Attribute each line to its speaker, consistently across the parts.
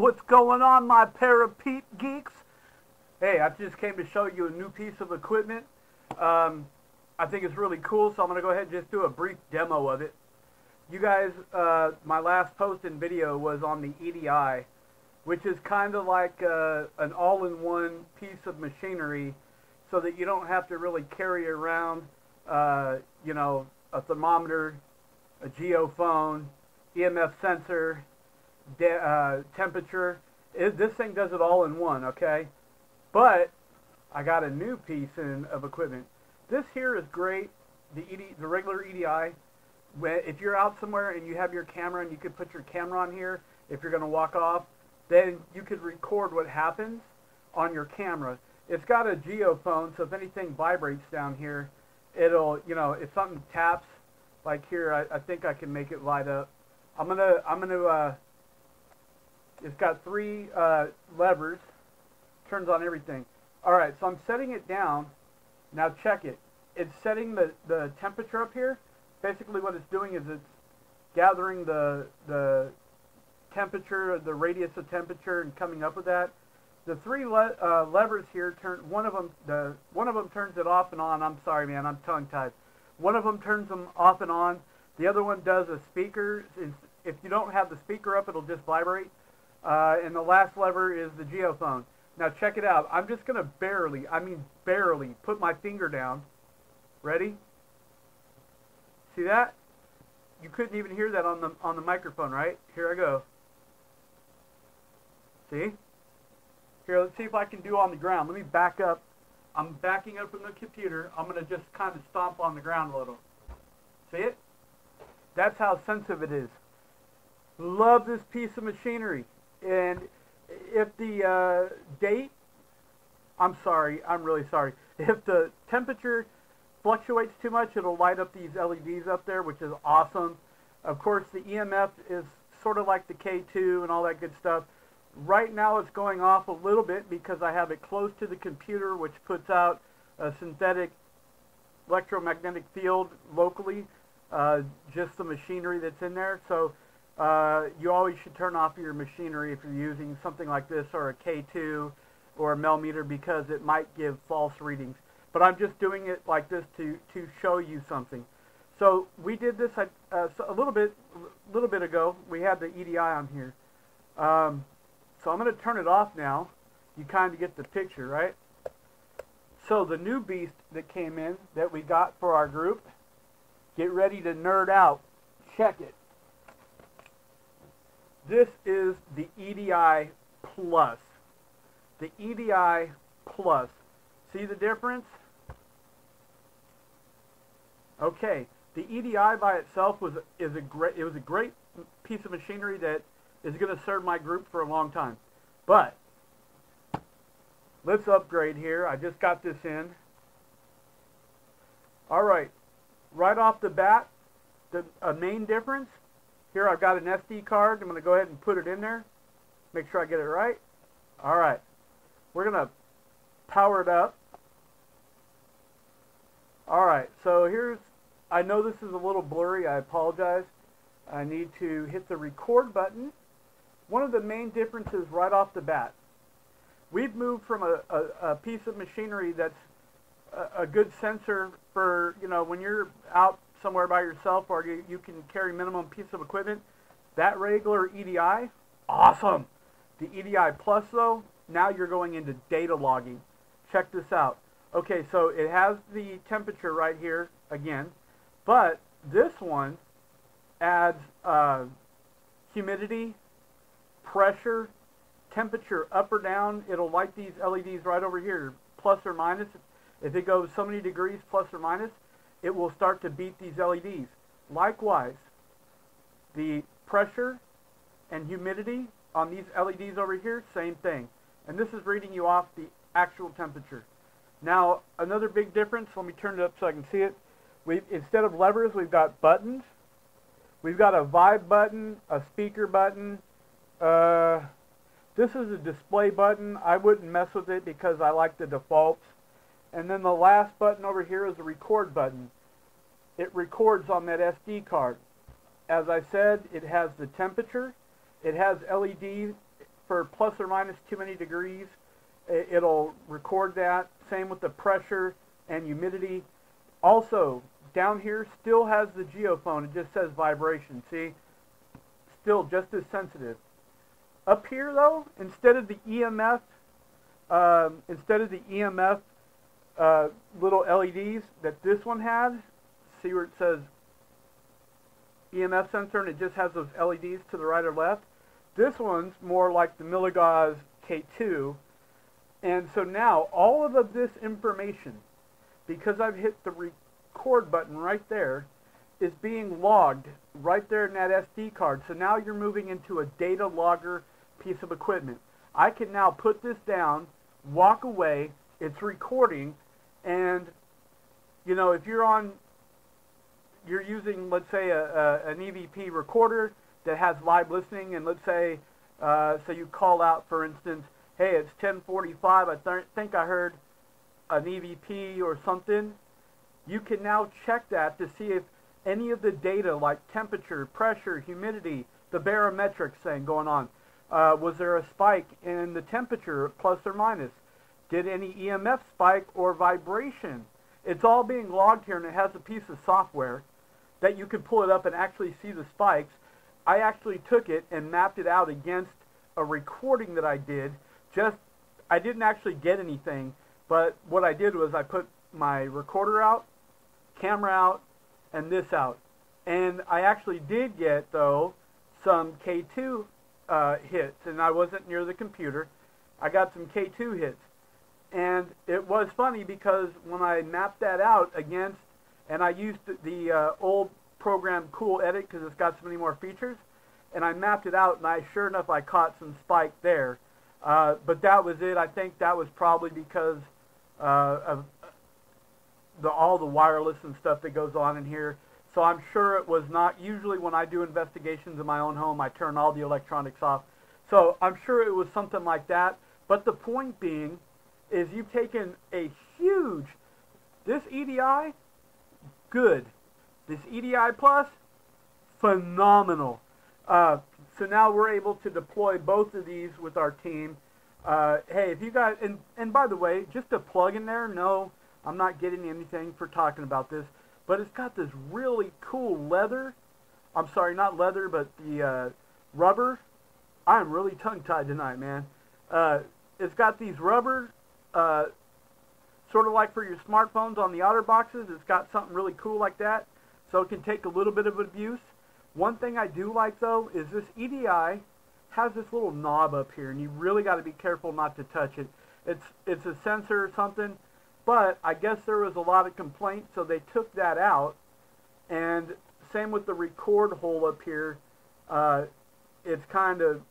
Speaker 1: what's going on, my pair of peep geeks? Hey, I just came to show you a new piece of equipment. I think it's really cool, so I'm going to go ahead and just do a brief demo of it. You guys, my last post and video was on the EDI, which is kind of like an all-in-one piece of machinery, so that you don't have to really carry around, you know, a thermometer, a geophone, EMF sensor, temperature. This thing does it all in one, okay? But I got a new piece of equipment. This here is great, the regular EDI. If you're out somewhere and you have your camera and you could put your camera on here, if you're going to walk off, then you could record what happens on your camera. It's got a geophone, so if anything vibrates down here, it'll, you know, if something taps, like here, I think I can make it light up. It's got 3 levers, turns on everything. Alright, so I'm setting it down. Now check it. It's setting the temperature up here. Basically what it's doing is it's gathering the temperature, the radius of temperature, and coming up with that. The 3 levers here one of them turns it off and on. I'm sorry, man, I'm tongue-tied. One of them turns them off and on. The other one does a speaker. If you don't have the speaker up, it'll just vibrate. And the last lever is the geophone. Now check it out. I'm just going to barely put my finger down. Ready? See that? You couldn't even hear that on the microphone, right? Here I go. See? Here, let's see if I can do on the ground. Let me back up. I'm backing up from the computer. I'm going to just kind of stomp on the ground a little. See it? That's how sensitive it is. Love this piece of machinery. And if the I'm really sorry. If the temperature fluctuates too much, it'll light up these LEDs up there, which is awesome. Of course, the EMF is sort of like the K2 and all that good stuff. Right now it's going off a little bit because I have it close to the computer, which puts out a synthetic electromagnetic field locally, just the machinery that's in there. So you always should turn off your machinery if you're using something like this or a K2 or a millimeter, because it might give false readings. But I'm just doing it like this to show you something. So we did this a little bit ago. We had the EDI on here. So I'm going to turn it off now. You kind of get the picture, right? So the new beast that came in that we got for our group, get ready to nerd out. Check it. This is the EDI Plus. The EDI Plus. See the difference? Okay, the EDI by itself was a great piece of machinery that is going to serve my group for a long time. But let's upgrade here. I just got this in. Alright, right off the bat, the main difference, here I've got an SD card. I'm going to go ahead and put it in there. Make sure I get it right. Alright, we're going to power it up. Alright, so I know this is a little blurry. I apologize. I need to hit the record button. One of the main differences right off the bat, we've moved from a piece of machinery that's a good sensor for, you know, when you're out somewhere by yourself or you can carry minimum piece of equipment. That regular EDI, awesome. The EDI Plus though, now you're going into data logging. Check this out. Okay, so it has the temperature right here again, but this one adds humidity, pressure, temperature up or down. It'll light these LEDs right over here, plus or minus. If it goes so many degrees plus or minus, it will start to beat these LEDs. Likewise, the pressure and humidity on these LEDs over here, same thing. And this is reading you off the actual temperature. Now, another big difference, let me turn it up so I can see it. Instead of levers, we've got buttons. We've got a vibe button, a speaker button. This is a display button. I wouldn't mess with it because I like the defaults. And then the last button over here is a record button. It records on that SD card. As I said, it has the temperature. It has LED for plus or minus too many degrees, it'll record that. Same with the pressure and humidity. Also, down here still has the geophone. It just says vibration. See? Still just as sensitive. Up here, though, instead of the EMF, little LEDs that this one had, see where it says EMF sensor, and it just has those LEDs to the right or left. This one's more like the Milligauss K2. And so now all of this information, because I've hit the record button right there, is being logged right there in that SD card. So now you're moving into a data logger piece of equipment. I can now put this down, walk away, it's recording, and you know, if you're using, let's say, an EVP recorder that has live listening, and let's say, so you call out, for instance, hey, it's 10:45, I think I heard an EVP or something, you can now check that to see if any of the data, like temperature, pressure, humidity, the barometric thing going on, was there a spike in the temperature, plus or minus? Did any EMF spike or vibration? It's all being logged here, and it has a piece of software that you can pull it up and actually see the spikes. I actually took it and mapped it out against a recording that I did. I didn't actually get anything, but what I did was I put my recorder out, camera out, and this out. And I actually did get, though, some K2 hits, and I wasn't near the computer. I got some K2 hits. And it was funny because when I mapped that out against, and I used the old program Cool Edit because it's got so many more features, and I mapped it out, and sure enough, I caught some spike there. But that was it. I think that was probably because of all the wireless and stuff that goes on in here. So I'm sure it was not. Usually when I do investigations in my own home, I turn all the electronics off. So I'm sure it was something like that. But the point being is you've taken a huge, this EDI, good. This EDI Plus, phenomenal. So now we're able to deploy both of these with our team. Hey, if you guys, and by the way, just a plug in there, no, I'm not getting anything for talking about this, but it's got this really cool leather, I'm sorry, not leather, but the rubber. I'm really tongue-tied tonight, man. It's got these rubber, sort of like for your smartphones on the OtterBoxes. It's got something really cool like that, so it can take a little bit of abuse. One thing I do like, though, is this EDI has this little knob up here, and you really got to be careful not to touch it. It's a sensor or something, but I guess there was a lot of complaints, so they took that out. And same with the record hole up here. It's kind of,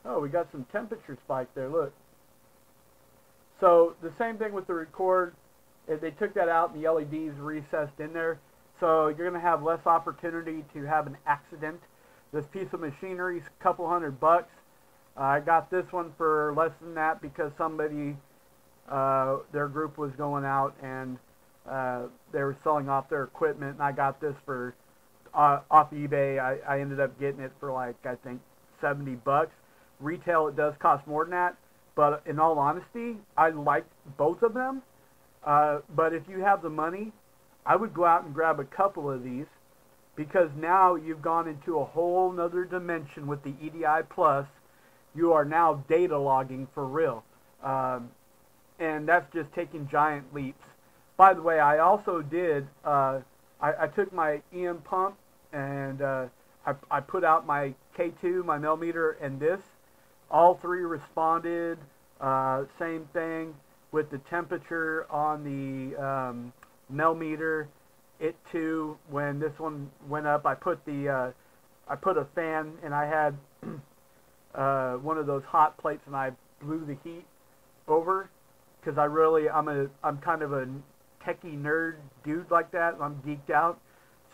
Speaker 1: oh, we got some temperature spike there, look. So the same thing with the record. They took that out, and the LEDs recessed in there. So you're going to have less opportunity to have an accident. This piece of machinery is a couple $100. I got this one for less than that because somebody, their group was going out and they were selling off their equipment, and I got this for off eBay. I ended up getting it for like, I think, $70. Retail, it does cost more than that, but in all honesty, I liked both of them. But if you have the money, I would go out and grab a couple of these, because now you've gone into a whole nother dimension with the EDI Plus. You are now data logging for real. And that's just taking giant leaps. By the way, I also did, I took my EM pump and I put out my K2, my millimeter, and this. All three responded. Same thing with the temperature on the millimeter. It too, when this one went up, I put a fan, and I had one of those hot plates, and I blew the heat over, because I'm kind of a techie nerd dude like that. I'm geeked out,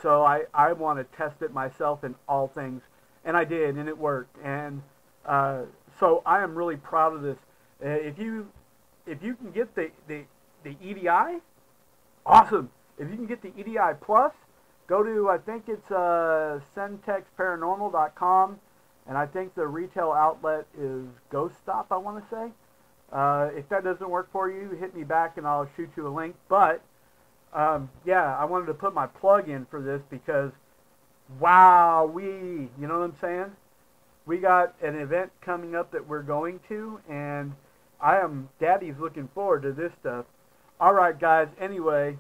Speaker 1: so I want to test it myself in all things, and I did, and it worked. And so I am really proud of this. If you can get the EDI, awesome. If you can get the EDI Plus, go to, I think it's centexparanormal.com, And I think the retail outlet is Ghost Stop, I want to say. If that doesn't work for you, hit me back and I'll shoot you a link. But, yeah, I wanted to put my plug in for this because, wow, you know what I'm saying? We got an event coming up that we're going to, and Daddy's looking forward to this stuff. All right, guys, anyway,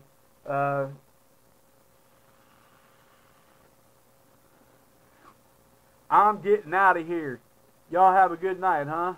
Speaker 1: I'm getting out of here. Y'all have a good night, huh?